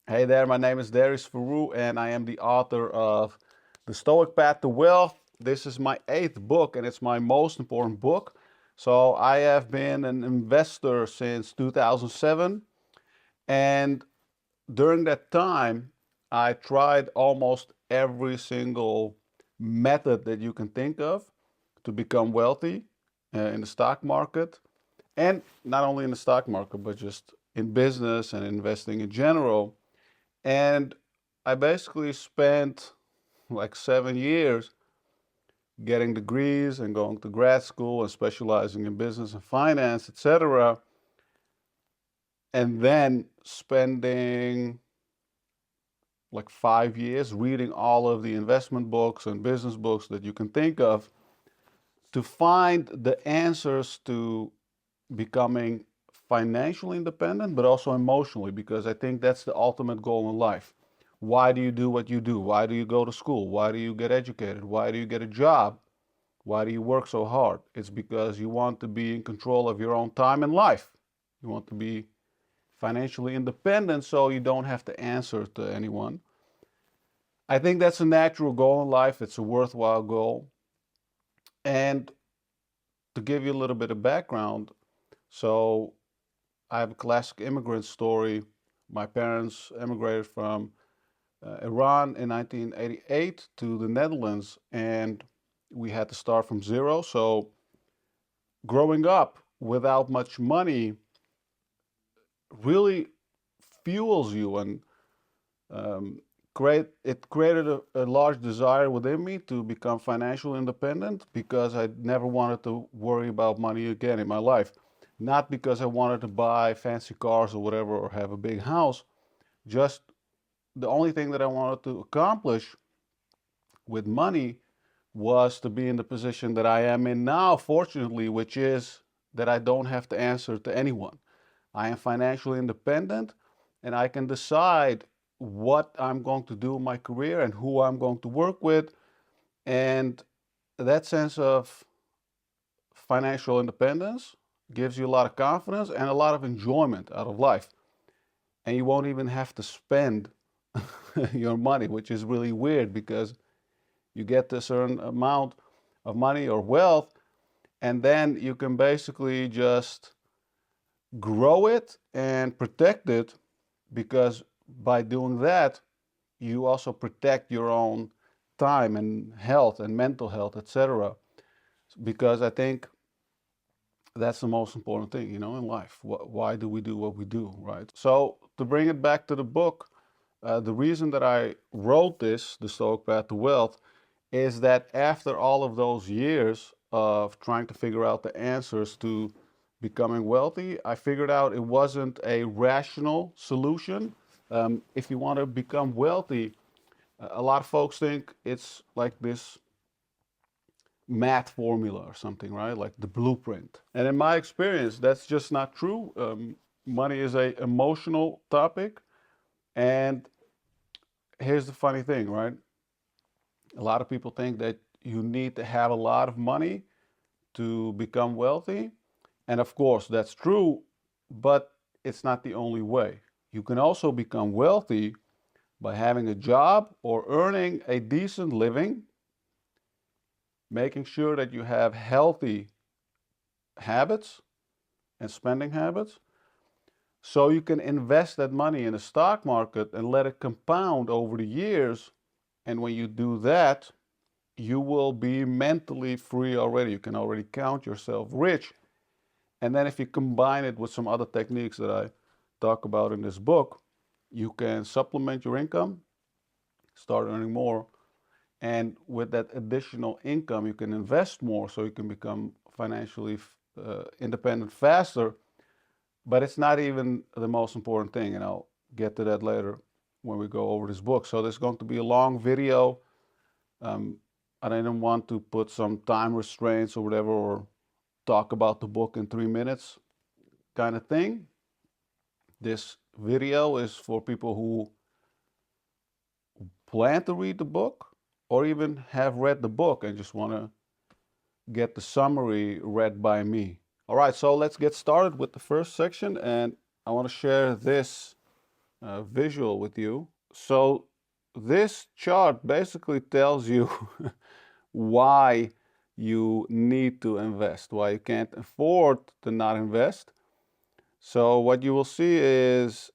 Hey there, my name is Darius Faru, and I am the author of The Stoic Path to Wealth. This is my eighth book, and it's my most important book. So, I have been an investor since 2007, and during that time, I tried almost every single method that you can think of to become wealthy in the stock market, and not only in the stock market, but just in business and investing in general. And I basically spent like 7 years getting degrees and going to grad school and specializing in business and finance, etc. And then spending like 5 years reading all of the investment books and business books that you can think of to find the answers to becoming financially independent, but also emotionally, because I think that's the ultimate goal in life. Why do you do what you do? Why do you go to school? Why do you get educated? Why do you get a job? Why do you work so hard? It's because you want to be in control of your own time and life. You want to be financially independent so you don't have to answer to anyone. I think that's a natural goal in life. It's a worthwhile goal. And to give you a little bit of background, so I have a classic immigrant story. My parents immigrated from Iran in 1988 to the Netherlands, and we had to start from zero. So, growing up without much money really fuels you and um, it created a large desire within me to become financially independent because I never wanted to worry about money again in my life. Not because I wanted to buy fancy cars or whatever or have a big house, just the only thing that I wanted to accomplish with money was to be in the position that I am in now, fortunately, which is that I don't have to answer to anyone. I am financially independent and I can decide what I'm going to do in my career and who I'm going to work with. And that sense of financial independence gives you a lot of confidence and a lot of enjoyment out of life. And you won't even have to spend your money, which is really weird because you get a certain amount of money or wealth, and then you can basically just grow it and protect it because by doing that, you also protect your own time and health and mental health, etc. Because I think that's the most important thing, in life. Why do we do what we do, right? So to bring it back to the book, the reason that I wrote this, The Stoic Path to Wealth, is that after all of those years of trying to figure out the answers to becoming wealthy, I figured out it wasn't a rational solution. If you want to become wealthy, a lot of folks think it's like this math formula or something, right? Like the blueprint. And in my experience, that's just not true. Money is a emotional topic, and here's the funny thing, right? A lot of people think that you need to have a lot of money to become wealthy. And of course, that's true, but it's not the only way. You can also become wealthy by having a job or earning a decent living, making sure that you have healthy habits and spending habits, so you can invest that money in the stock market and let it compound over the years. And when you do that, you will be mentally free already. You can already count yourself rich. And then if you combine it with some other techniques that I talk about in this book, you can supplement your income, start earning more, and with that additional income, you can invest more so you can become financially independent faster. But it's not even the most important thing, and I'll get to that later when we go over this book. So there's going to be a long video. Um, I didn't want to put some time restraints or whatever, or talk about the book in 3 minutes kind of thing. This video is for people who plan to read the book or even have read the book and just want to get the summary read by me. All right, so let's get started with the first section, and I want to share this visual with you. So this chart basically tells you why you need to invest, why you can't afford to not invest. So what you will see is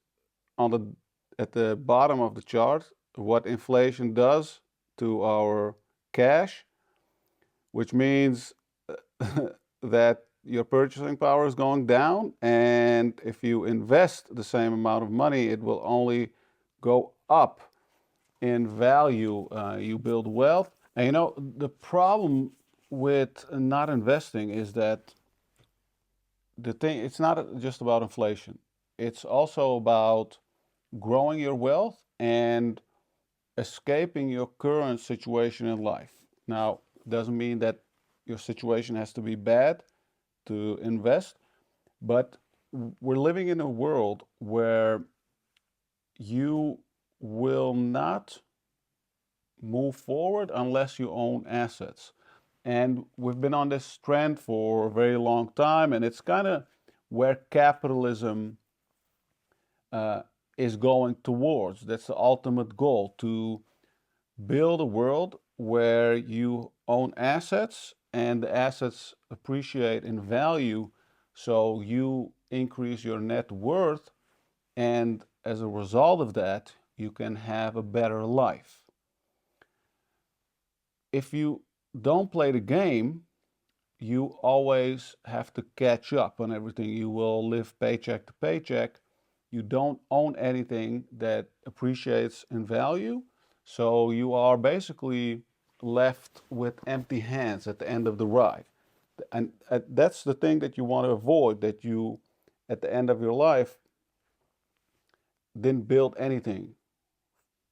on the at the bottom of the chart what inflation does to our cash, which means that your purchasing power is going down, and if you invest the same amount of money, it will only go up in value. You build wealth. And the problem with not investing is that it's not just about inflation. It's also about growing your wealth and escaping your current situation in life. Now, it doesn't mean that your situation has to be bad to invest, but we're living in a world where you will not move forward unless you own assets. And we've been on this trend for a very long time, and it's kind of where capitalism is going towards. That's the ultimate goal, to build a world where you own assets and the assets appreciate in value, so you increase your net worth, and as a result of that, you can have a better life. If you don't play the game, you always have to catch up on everything. You will live paycheck to paycheck. You don't own anything that appreciates in value. So you are basically left with empty hands at the end of the ride. And that's the thing that you want to avoid, that you, at the end of your life, didn't build anything.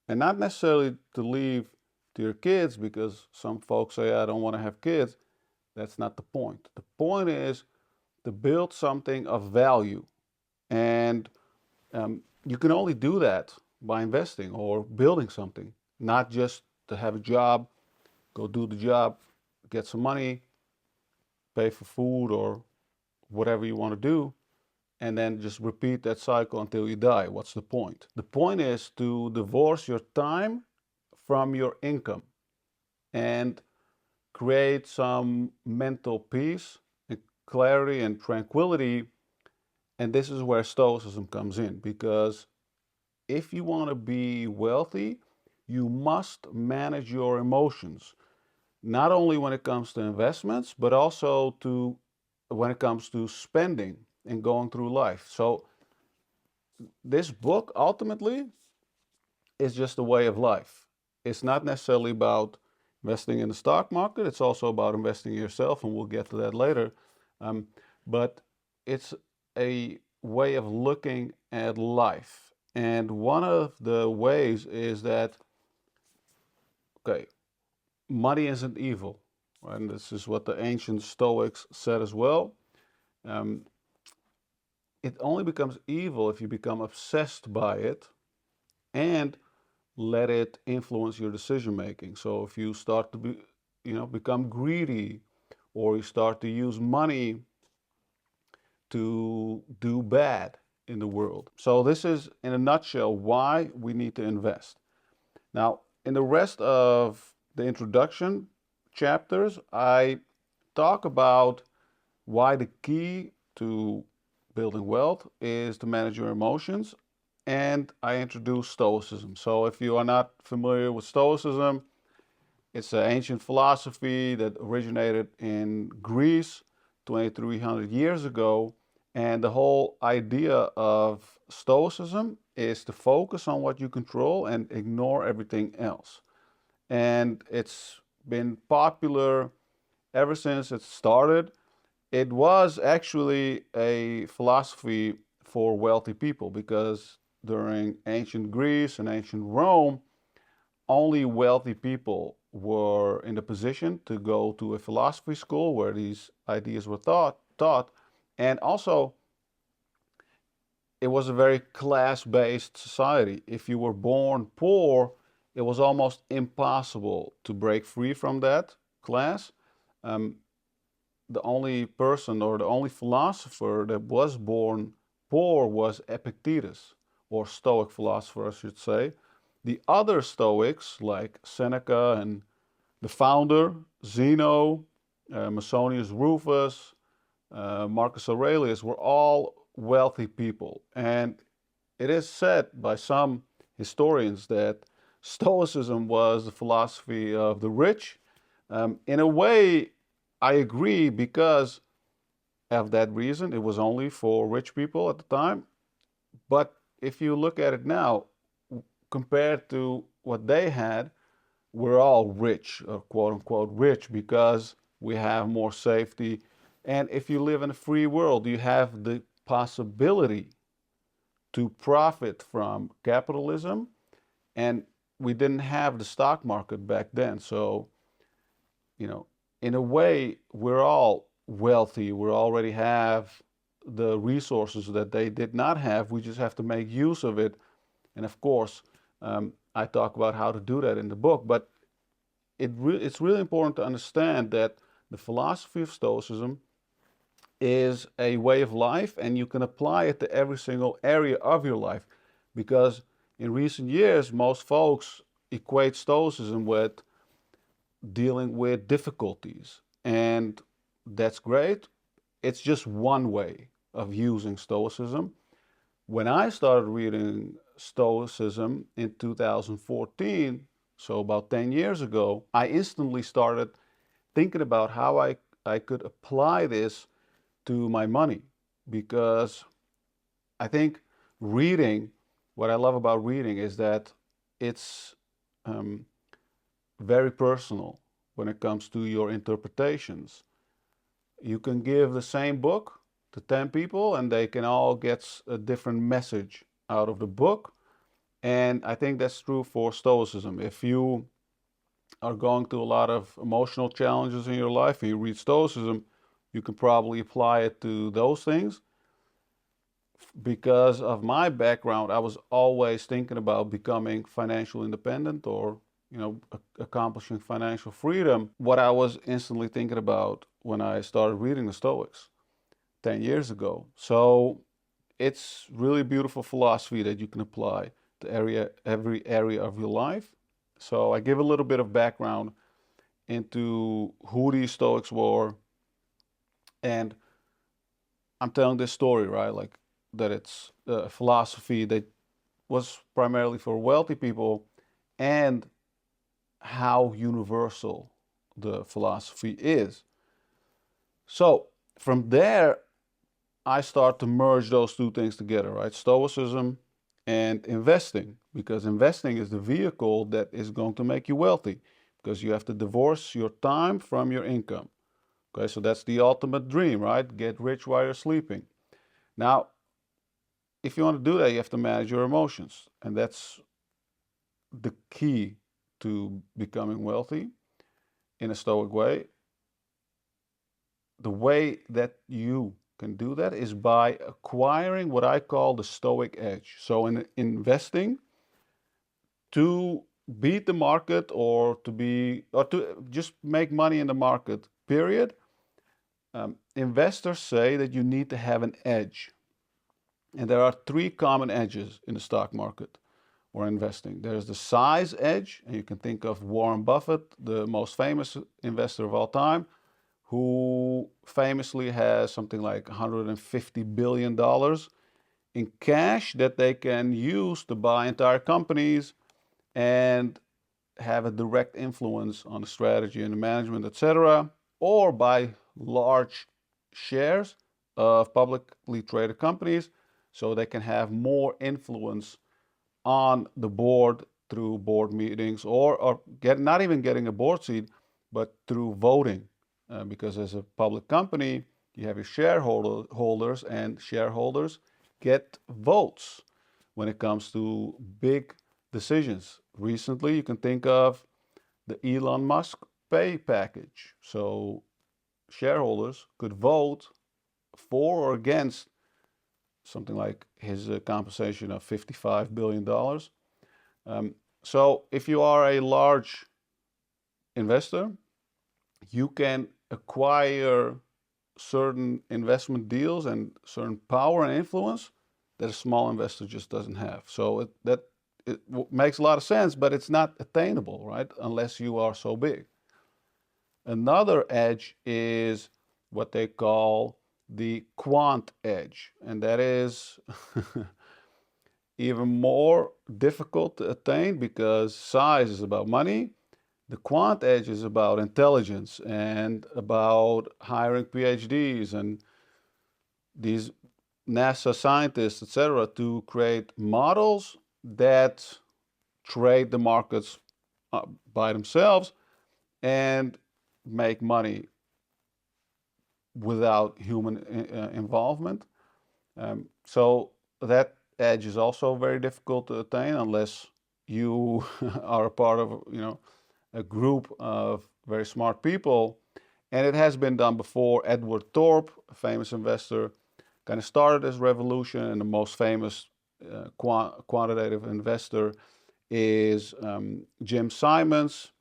And not necessarily to leave to your kids, because some folks say, I don't want to have kids. That's not the point. The point is to build something of value. And you can only do that by investing or building something, not just to have a job, go do the job, get some money, pay for food or whatever you want to do, and then just repeat that cycle until you die. What's the point? The point is to divorce your time from your income and create some mental peace and clarity and tranquility. And this is where Stoicism comes in, because if you want to be wealthy, you must manage your emotions, not only when it comes to investments, but also to when it comes to spending and going through life. So this book ultimately is just a way of life. It's not necessarily about investing in the stock market. It's also about investing in yourself, and we'll get to that later. But it's a way of looking at life. And one of the ways is that, okay, money isn't evil. And this is what the ancient Stoics said as well. Um, it only becomes evil if you become obsessed by it and let it influence your decision making. So if you start to become greedy, or you start to use money to do bad in the world. So this is, in a nutshell, why we need to invest. Now, in the rest of the introduction chapters, I talk about why the key to building wealth is to manage your emotions, and I introduce Stoicism. So if you are not familiar with Stoicism, it's an ancient philosophy that originated in Greece 2,300 years ago. And the whole idea of Stoicism is to focus on what you control and ignore everything else. And it's been popular ever since it started. It was actually a philosophy for wealthy people, because during ancient Greece and ancient Rome, only wealthy people were in the position to go to a philosophy school where these ideas were taught. And also, it was a very class-based society. If you were born poor, it was almost impossible to break free from that class. Um, the only person or the only philosopher that was born poor was Epictetus, or Stoic philosopher, I should say. The other Stoics, like Seneca and the founder, Zeno, Musonius Rufus, Marcus Aurelius, were all wealthy people. And it is said by some historians that Stoicism was the philosophy of the rich. In a way, I agree because of that reason. It was only for rich people at the time. But if you look at it now, compared to what they had, we're all rich, or quote unquote rich, because we have more safety. And if you live in a free world, you have the possibility to profit from capitalism. And we didn't have the stock market back then. So, you know, in a way, we're all wealthy. We already have the resources that they did not have. We just have to make use of it. And of course, I talk about how to do that in the book. But it's really important to understand that the philosophy of Stoicism is a way of life, and you can apply it to every single area of your life. Because in recent years, most folks equate Stoicism with dealing with difficulties. And that's great. It's just one way of using Stoicism. When I started reading Stoicism in 2014, so about 10 years ago, I instantly started thinking about how I could apply this to my money. Because I think reading, what I love about reading is that it's um, very personal when it comes to your interpretations. You can give the same book to 10 people and they can all get a different message out of the book. And I think that's true for Stoicism. If you are going through a lot of emotional challenges in your life and you read Stoicism, you can probably apply it to those things. Because of my background, I was always thinking about becoming financially independent, or accomplishing financial freedom. What I was instantly thinking about when I started reading the Stoics 10 years ago. So it's really beautiful philosophy that you can apply to every area of your life. So I give a little bit of background into who these Stoics were, and I'm telling this story, right? Like that it's a philosophy that was primarily for wealthy people, and how universal the philosophy is. So from there, I start to merge those two things together, right? Stoicism and investing, because investing is the vehicle that is going to make you wealthy, because you have to divorce your time from your income. Okay, so that's the ultimate dream, right? Get rich while you're sleeping. Now, if you want to do that, you have to manage your emotions, and that's the key to becoming wealthy in a Stoic way. The way that you can do that is by acquiring what I call the Stoic Edge. So in investing, to beat the market, or to just make money in the market, period, investors say that you need to have an edge. And there are three common edges in the stock market or investing. There's the size edge, and you can think of Warren Buffett, the most famous investor of all time, who famously has something like $150 billion in cash that they can use to buy entire companies and have a direct influence on the strategy and the management, etc., or buy large shares of publicly traded companies so they can have more influence on the board through board meetings, or not even getting a board seat, but through voting. Because as a public company, you have your shareholders, and shareholders get votes when it comes to big decisions. Recently, you can think of the Elon Musk pay package. So shareholders could vote for or against something like his compensation of $55 billion. So if you are a large investor, you can acquire certain investment deals and certain power and influence that a small investor just doesn't have. So it makes a lot of sense, but it's not attainable, right? Unless you are so big. Another edge is what they call the Quant Edge, and that is even more difficult to attain because size is about money. The Quant Edge is about intelligence and about hiring PhDs and these NASA scientists, etc., to create models that trade the markets by themselves and make money without human involvement. So that edge is also very difficult to attain unless you are a part of, a group of very smart people. And it has been done before. Edward Thorpe, a famous investor, kind of started this revolution, and the most famous quantitative investor is Jim Simons,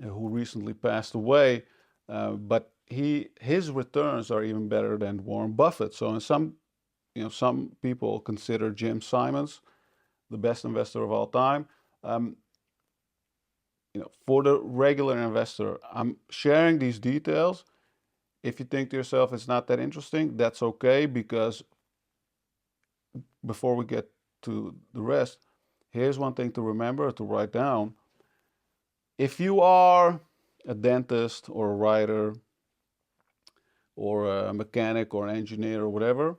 who recently passed away. But his returns are even better than Warren Buffett. So in some people consider Jim Simons the best investor of all time. For the regular investor, I'm sharing these details. If you think to yourself it's not that interesting, that's okay, because before we get to the rest, here's one thing to remember, to write down. If you are a dentist or a writer or a mechanic or an engineer or whatever,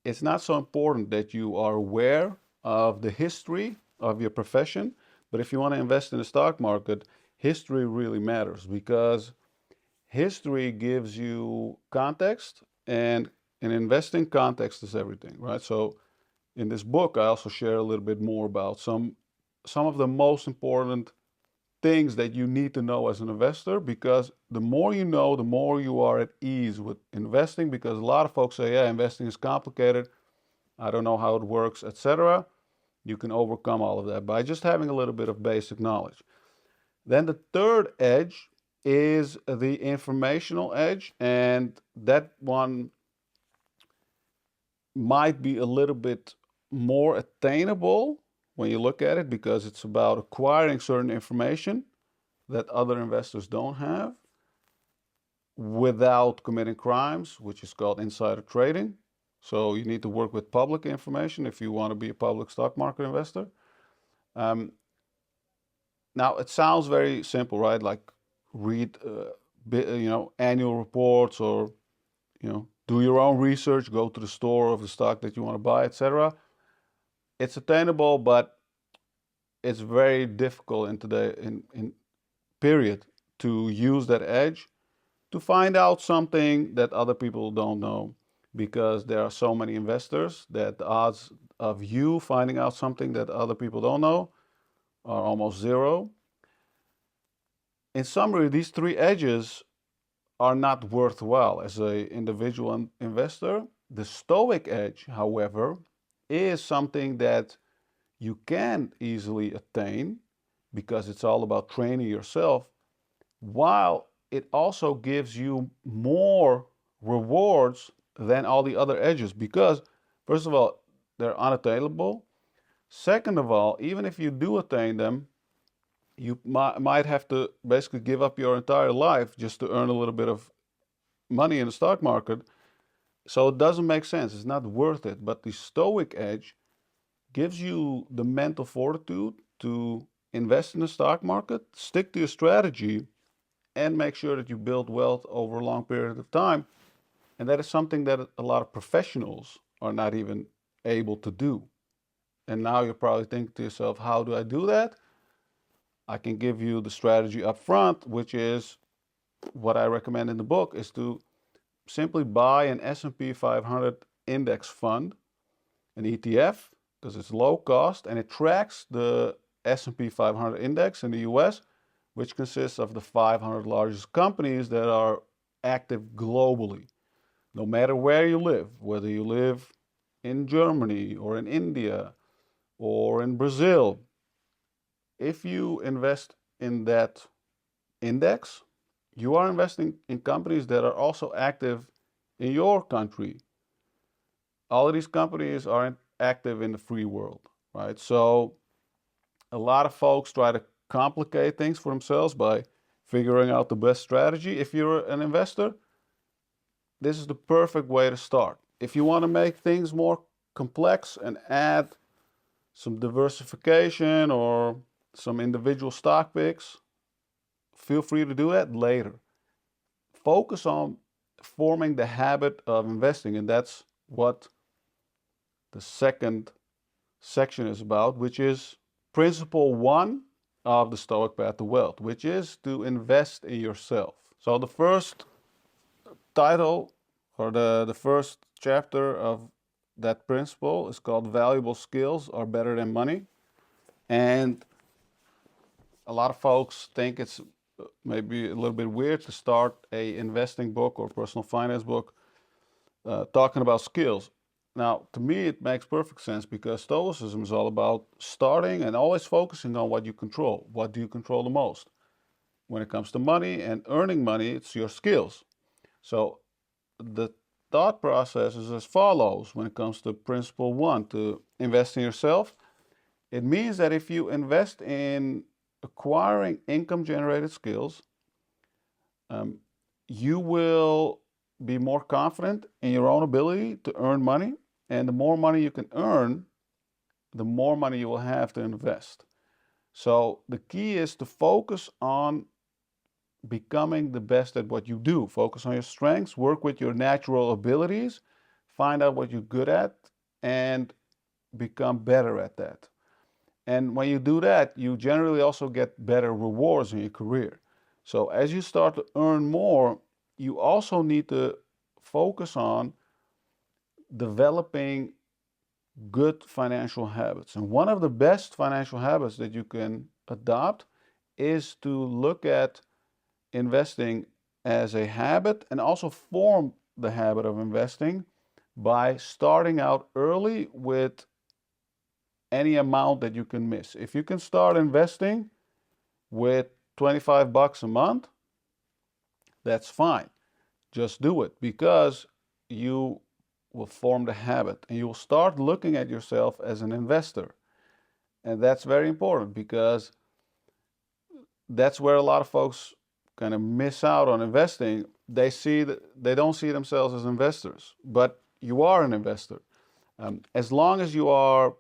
it's not so important that you are aware of the history of your profession. But if you want to invest in the stock market, history really matters, because history gives you context, and in investing, context is everything, right? So in this book, I also share a little bit more about some of the most important things that you need to know as an investor, because the more you know, the more you are at ease with investing, because a lot of folks say, yeah, investing is complicated, I don't know how it works, etc. You can overcome all of that by just having a little bit of basic knowledge. Then the third edge is the informational edge, and that one might be a little bit more attainable when you look at it, because it's about acquiring certain information that other investors don't have without committing crimes, which is called insider trading. So you need to work with public information if you want to be a public stock market investor. Now, it sounds very simple, right? Like read, annual reports, or do your own research, go to the store of the stock that you want to buy, etc. It's attainable, but it's very difficult in today in period to use that edge to find out something that other people don't know, because there are so many investors that the odds of you finding out something that other people don't know are almost zero. In summary, these three edges are not worthwhile as an individual investor. The Stoic edge, however, is something that you can easily attain, because it's all about training yourself, while it also gives you more rewards than all the other edges, because first of all, they're unattainable. Second of all, even if you do attain them, you might have to basically give up your entire life just to earn a little bit of money in the stock market. So it doesn't make sense. It's not worth it. But the Stoic edge gives you the mental fortitude to invest in the stock market, stick to your strategy, and make sure that you build wealth over a long period of time. And that is something that a lot of professionals are not even able to do. And now you're probably thinking to yourself, how do I do that? I can give you the strategy up front, which is what I recommend in the book, is to simply buy an S&P 500 index fund, an ETF, because it's low cost and it tracks the S&P 500 index in the US, which consists of the 500 largest companies that are active globally. No matter where you live, whether you live in Germany or in India or in Brazil, if you invest in that index, you are investing in companies that are also active in your country. all of these companies aren't active in the free world, right? So a lot of folks try to complicate things for themselves by figuring out the best strategy. If you're an investor, this is the perfect way to start. If you want to make things more complex and add some diversification or some individual stock picks, feel free to do that later. Focus on forming the habit of investing, and that's what the second section is about, which is principle one of the Stoic Path to Wealth, which is to invest in yourself. So the first title, or the first chapter of that principle, is called Valuable Skills Are Better Than Money. And a lot of folks think it's maybe a little bit weird to start a investing book or personal finance book talking about skills. Now, to me, it makes perfect sense because Stoicism is all about starting and always focusing on what you control. What do you control the most? When it comes to money and earning money, it's your skills. So the thought process is as follows when it comes to principle one, to invest in yourself. It means that if you invest in acquiring income generated skills, you will be more confident in your own ability to earn money. And the more money you can earn, the more money you will have to invest. So the key is to focus on becoming the best at what you do. Focus on your strengths, work with your natural abilities, find out what you're good at, and become better at that. And when you do that, you generally also get better rewards in your career. So as you start to earn more, you also need to focus on developing good financial habits. And one of the best financial habits that you can adopt is to look at investing as a habit and also form the habit of investing by starting out early with any amount that you can miss. If you can start investing with 25 bucks a month, that's fine. Just do it because you will form the habit and you will start looking at yourself as an investor. And that's very important because that's where a lot of folks kind of miss out on investing. They don't see themselves as investors, but you are an investor. As long as you are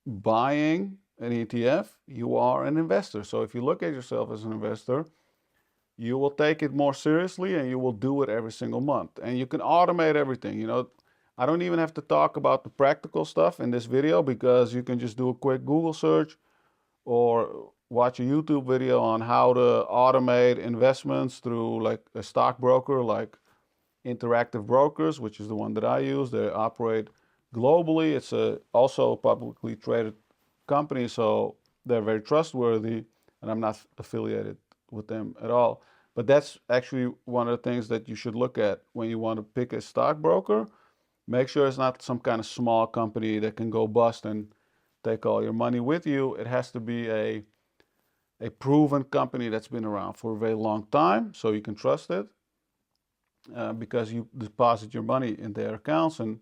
buying an ETF, you are an investor. So if you look at yourself as an investor, you will take it more seriously and you will do it every single month. And you can automate everything. You know, I don't even have to talk about the practical stuff in this video because you can just do a quick Google search or watch a YouTube video on how to automate investments through like a stockbroker like Interactive Brokers, which is the one that I use. They operate globally. It's also a publicly traded company, so they're very trustworthy, and I'm not affiliated with them at all. But that's actually one of the things that you should look at when you want to pick a stockbroker. Make sure it's not some kind of small company that can go bust and take all your money with you. It has to be a proven company that's been around for a very long time, so you can trust it. Because you deposit your money in their accounts and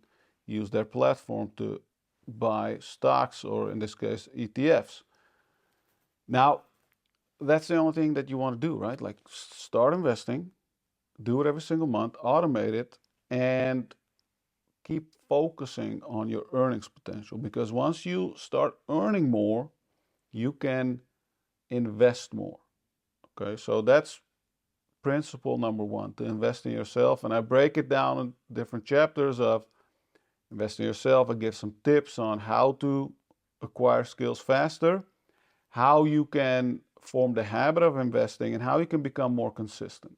use their platform to buy stocks, or in this case, ETFs. Now, that's the only thing that you want to do, right? Like start investing, do it every single month, automate it, and keep focusing on your earnings potential. Because once you start earning more, you can invest more. Okay, so that's principle number one, to invest in yourself. And I break it down in different chapters of invest in yourself. I give some tips on how to acquire skills faster, how you can form the habit of investing, and how you can become more consistent.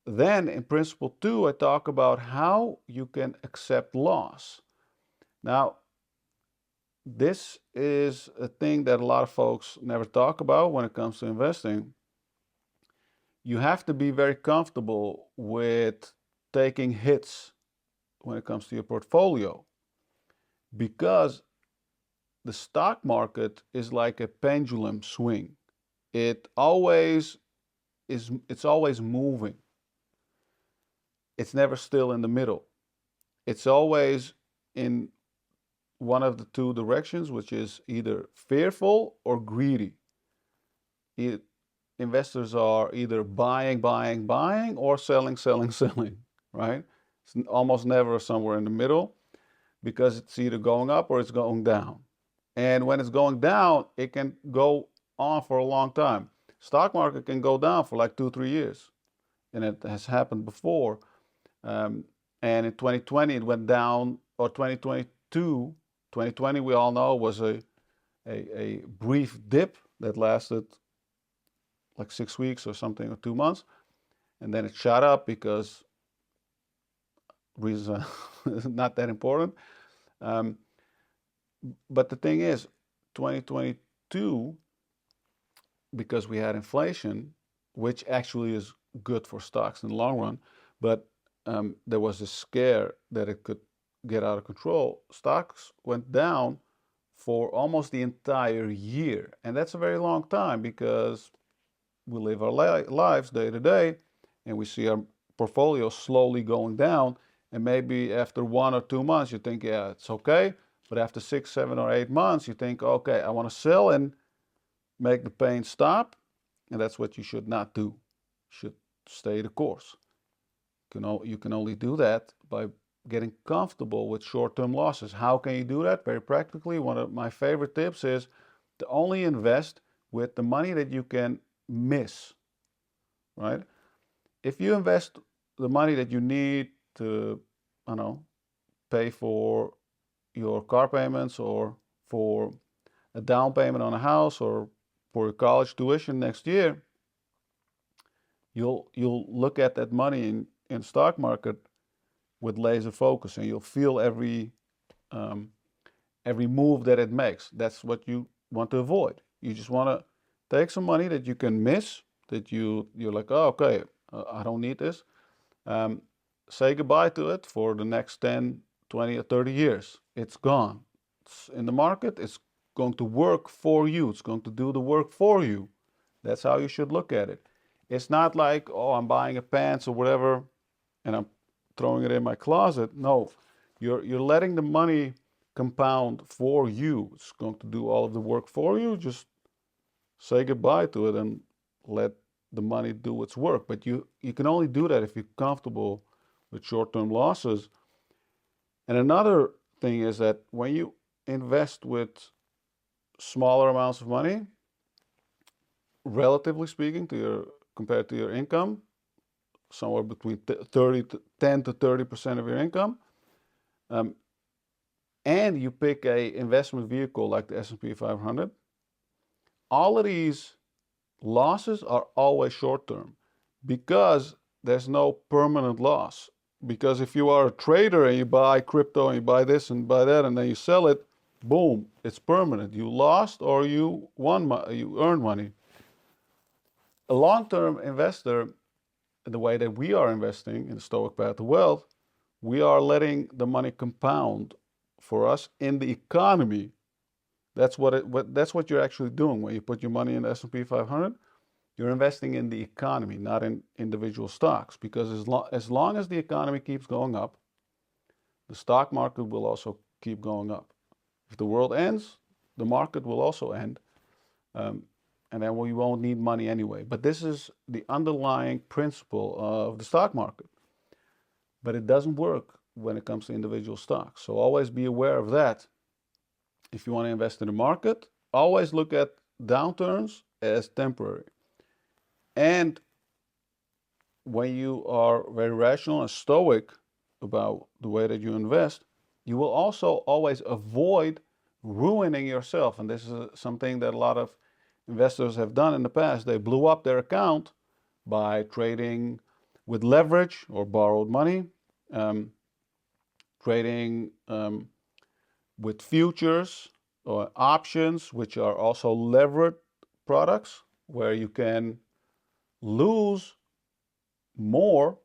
Then in principle two, I talk about how you can accept loss. Now, this is a thing that a lot of folks never talk about when it comes to investing. You have to be very comfortable with taking hits when it comes to your portfolio, because the stock market is like a pendulum swing. It's always moving. It's never still in the middle. it's always in one of the two directions, which is either fearful or greedy. It, investors are either buying, buying, buying, or selling, selling, selling, right? It's almost never somewhere in the middle because it's either going up or it's going down. And when it's going down, it can go on for a long time. Stock market can go down for like 2, 3 years, and it has happened before. Um, and in 2020, it went down, or 2022, 2020, we all know was a brief dip that lasted like 6 weeks or something, or 2 months, and then it shot up because reasons are not that important. Um, but the thing is, 2022, because we had inflation, which actually is good for stocks in the long run, but there was a scare that it could get out of control. Stocks went down for almost the entire year, and that's a very long time because we live our lives day to day, and we see our portfolio slowly going down. And maybe after 1 or 2 months, you think, yeah, it's okay. But after 6, 7, or 8 months, you think, okay, I want to sell and make the pain stop. And that's what you should not do. You should stay the course. You can only do that by getting comfortable with short-term losses. How can you do that? Very practically, one of my favorite tips is to only invest with the money that you can miss, right? If you invest the money that you need to, I don't know, pay for your car payments, or for a down payment on a house, or for your college tuition next year, you'll look at that money in stock market with laser focus, and you'll feel every move that it makes. That's what you want to avoid. You just want to take some money that you can miss, that you're like, oh, okay, I don't need this. Say goodbye to it for the next 10, 20, or 30 years. It's gone. It's in the market. It's going to work for you. It's going to do the work for you. That's how you should look at it. It's not like, oh, I'm buying a pants or whatever, and I'm throwing it in my closet. No, you're letting the money compound for you. It's going to do all of the work for you. Just say goodbye to it and let the money do its work. But you can only do that if you're comfortable with short-term losses. And another thing is that when you invest with smaller amounts of money, relatively speaking, compared to your income, somewhere between 10 to 30% of your income, and you pick a investment vehicle like the S&P 500, all of these losses are always short term because there's no permanent loss. Because if you are a trader and you buy crypto and you buy this and buy that and then you sell it, boom, it's permanent. You lost or you won, you earned money. A long-term investor, the way that we are investing in the Stoic Path to Wealth, we are letting the money compound for us in the economy. That's what you're actually doing when you put your money in the S&P 500. You're investing in the economy, not in individual stocks, because as long as the economy keeps going up, the stock market will also keep going up. If the world ends, the market will also end, and then we won't need money anyway. But this is the underlying principle of the stock market. But it doesn't work when it comes to individual stocks. So always be aware of that. If you want to invest in the market, always look at downturns as temporary. And when you are very rational and stoic about the way that you invest, you will also always avoid ruining yourself. And this is something that a lot of investors have done in the past. They blew up their account by trading with leverage or borrowed money, trading with futures or options, which are also levered products, where you can lose more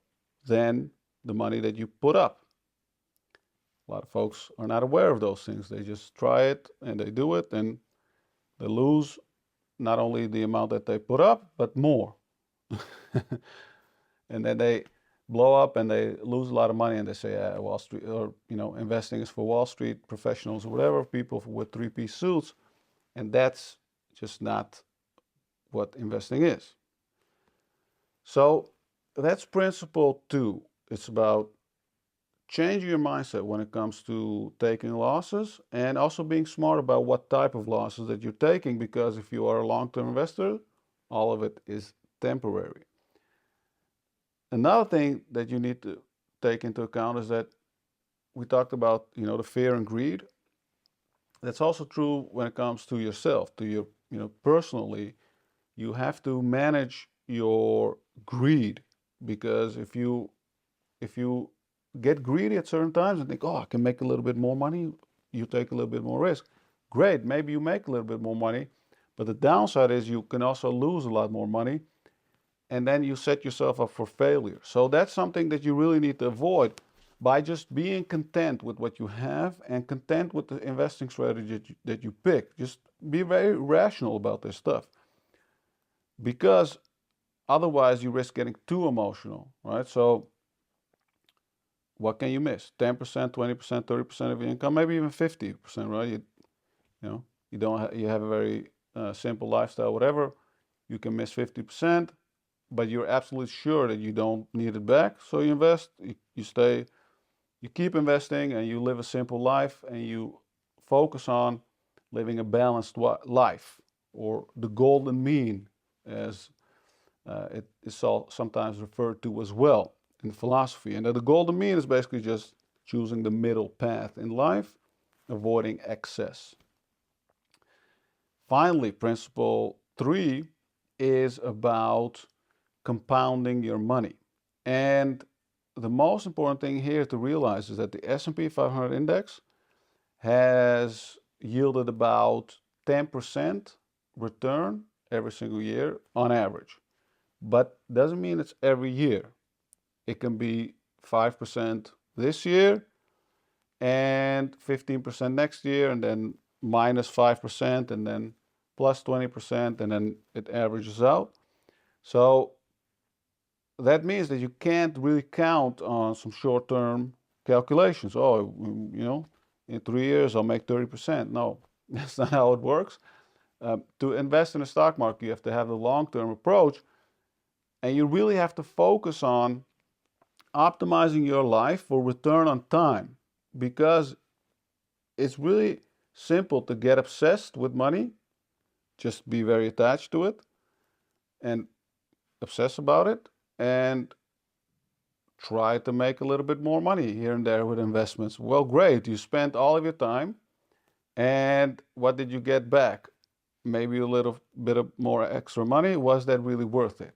than the money that you put up. A lot of folks are not aware of those things. They just try it and they do it, and they lose not only the amount that they put up, but more. And then blow up and they lose a lot of money and they say, Wall Street, or, investing is for Wall Street professionals or whatever, people with three-piece suits. And that's just not what investing is. So that's principle 2. It's about changing your mindset when it comes to taking losses, and also being smart about what type of losses that you're taking, because if you are a long-term investor, all of it is temporary. Another thing that you need to take into account is that we talked about, the fear and greed. That's also true when it comes to yourself, to your, personally. You have to manage your greed, because if you get greedy at certain times and think, oh, I can make a little bit more money, you take a little bit more risk. Great, maybe you make a little bit more money, but the downside is you can also lose a lot more money, and then you set yourself up for failure. So that's something that you really need to avoid by just being content with what you have and content with the investing strategy that you pick. Just be very rational about this stuff, because otherwise you risk getting too emotional, right? So what can you miss? 10%, 20%, 30% of your income, maybe even 50%, right? You have a very simple lifestyle, whatever. You can miss 50%, but you're absolutely sure that you don't need it back. So you invest, you keep investing, and you live a simple life, and you focus on living a balanced life, or the golden mean, as it is sometimes referred to as well in philosophy. And the golden mean is basically just choosing the middle path in life, avoiding excess. Finally, principle 3 is about compounding your money. And the most important thing here to realize is that the S&P 500 index has yielded about 10% return every single year on average. But doesn't mean it's every year. It can be 5% this year and 15% next year, and then minus 5%, and then plus 20%, and then it averages out. So that means that you can't really count on some short-term calculations. Oh, in 3 years I'll make 30%. No, that's not how it works. To invest in the stock market, you have to have the long-term approach, and you really have to focus on optimizing your life for return on time, because it's really simple to get obsessed with money, just be very attached to it and obsess about it, and try to make a little bit more money here and there with investments. Well, great, you spent all of your time, and what did you get back? Maybe a little bit of more extra money. Was that really worth it?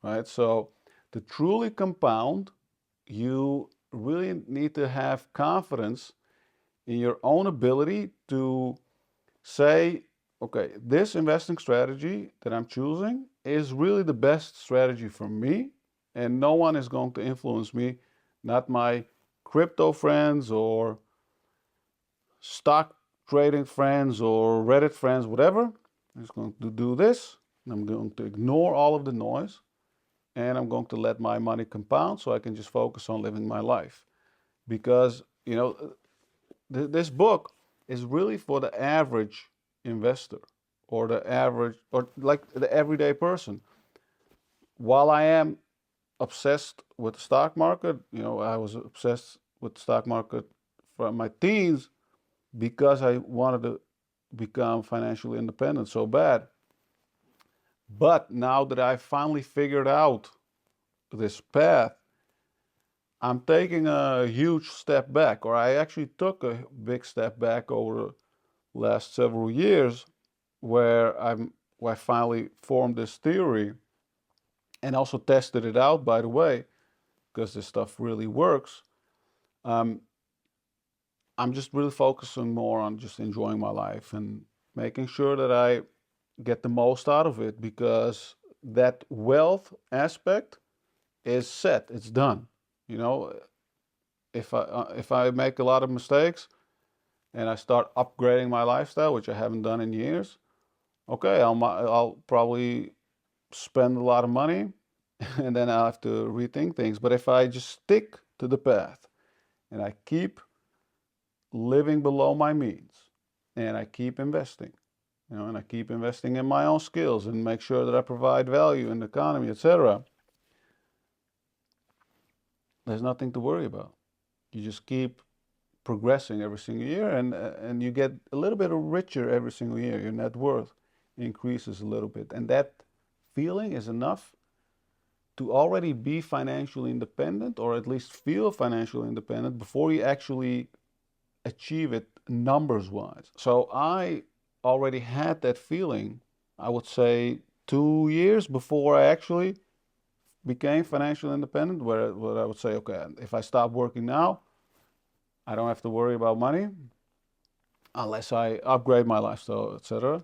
Right? So to truly compound, you really need to have confidence in your own ability to say, okay, this investing strategy that I'm choosing is really the best strategy for me, and no one is going to influence me, not my crypto friends or stock trading friends or Reddit friends, whatever. I'm just going to do this, and I'm going to ignore all of the noise, and I'm going to let my money compound so I can just focus on living my life. Because, this book is really for the average investor, or the average, or like the everyday person. While I am obsessed with the stock market, I was obsessed with the stock market from my teens because I wanted to become financially independent so bad. But now that I finally figured out this path, I'm taking a huge step back, or I actually took a big step back over the last several years, where I finally formed this theory and also tested it out, by the way, because this stuff really works. I'm just really focusing more on just enjoying my life and making sure that I get the most out of it, because that wealth aspect is set, it's done. If I make a lot of mistakes and I start upgrading my lifestyle, which I haven't done in years, okay, I'll probably spend a lot of money, and then I'll have to rethink things. But if I just stick to the path and I keep living below my means and I keep investing, and I keep investing in my own skills and make sure that I provide value in the economy, etc., there's nothing to worry about. You just keep progressing every single year, and you get a little bit richer every single year. Your net worth increases a little bit, and that feeling is enough to already be financially independent, or at least feel financially independent, before you actually achieve it numbers wise. So I already had that feeling, I would say 2 years before I actually became financially independent, where I would say, okay, if I stop working now, I don't have to worry about money unless I upgrade my lifestyle, etc.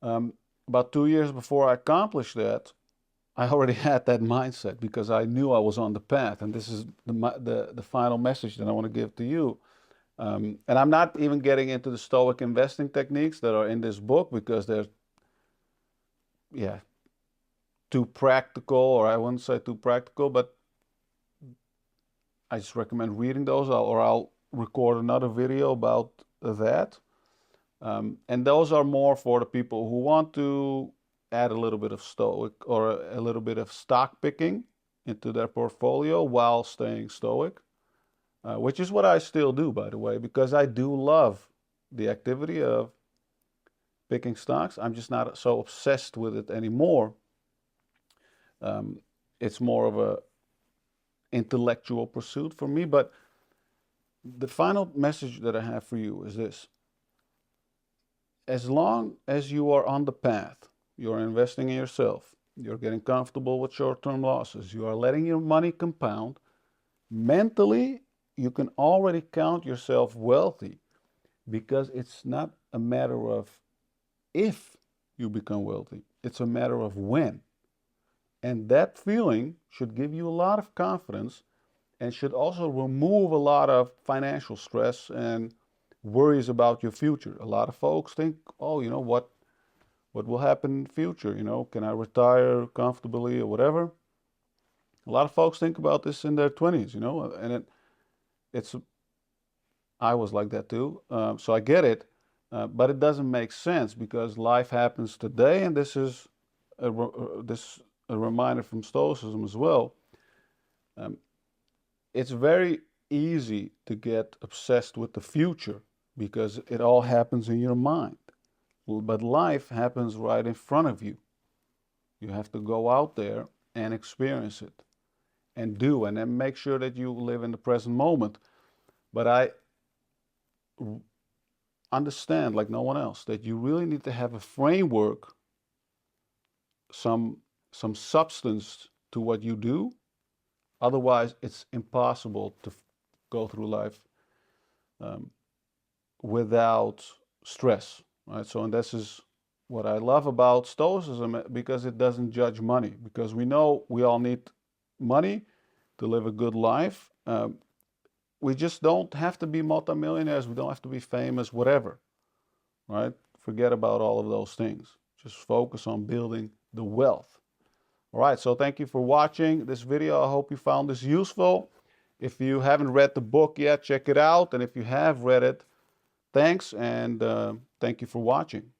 About 2 years before I accomplished that, I already had that mindset because I knew I was on the path. And this is the final message that I want to give to you. And I'm not even getting into the Stoic investing techniques that are in this book because they're, yeah, too practical, or I wouldn't say too practical, but I just recommend reading those, or I'll record another video about that. And those are more for the people who want to add a little bit of Stoic or a little bit of stock picking into their portfolio while staying Stoic, which is what I still do, by the way, because I do love the activity of picking stocks. I'm just not so obsessed with it anymore. It's more of a intellectual pursuit for me. But the final message that I have for you is this: as long as you are on the path, you're investing in yourself, you're getting comfortable with short-term losses, you are letting your money compound, mentally you can already count yourself wealthy, because it's not a matter of if you become wealthy, it's a matter of when. And that feeling should give you a lot of confidence and should also remove a lot of financial stress and worries about your future. A lot of folks think, oh, what will happen in the future? Can I retire comfortably or whatever? A lot of folks think about this in their 20s, and I was like that too. So I get it, but it doesn't make sense because life happens today, and this is a reminder from Stoicism as well. It's very easy to get obsessed with the future because it all happens in your mind. But life happens right in front of you. You have to go out there and experience it and then make sure that you live in the present moment. But I understand, like no one else, that you really need to have a framework, some substance to what you do. Otherwise, it's impossible to go through life without stress, right? So, and this is what I love about Stoicism, because it doesn't judge money, because we know we all need money to live a good life. We just don't have to be multimillionaires. We don't have to be famous, whatever, right? Forget about all of those things. Just focus on building the wealth. All right, so thank you for watching this video. I hope you found this useful. If you haven't read the book yet, check it out. And if you have read it, thanks, and thank you for watching.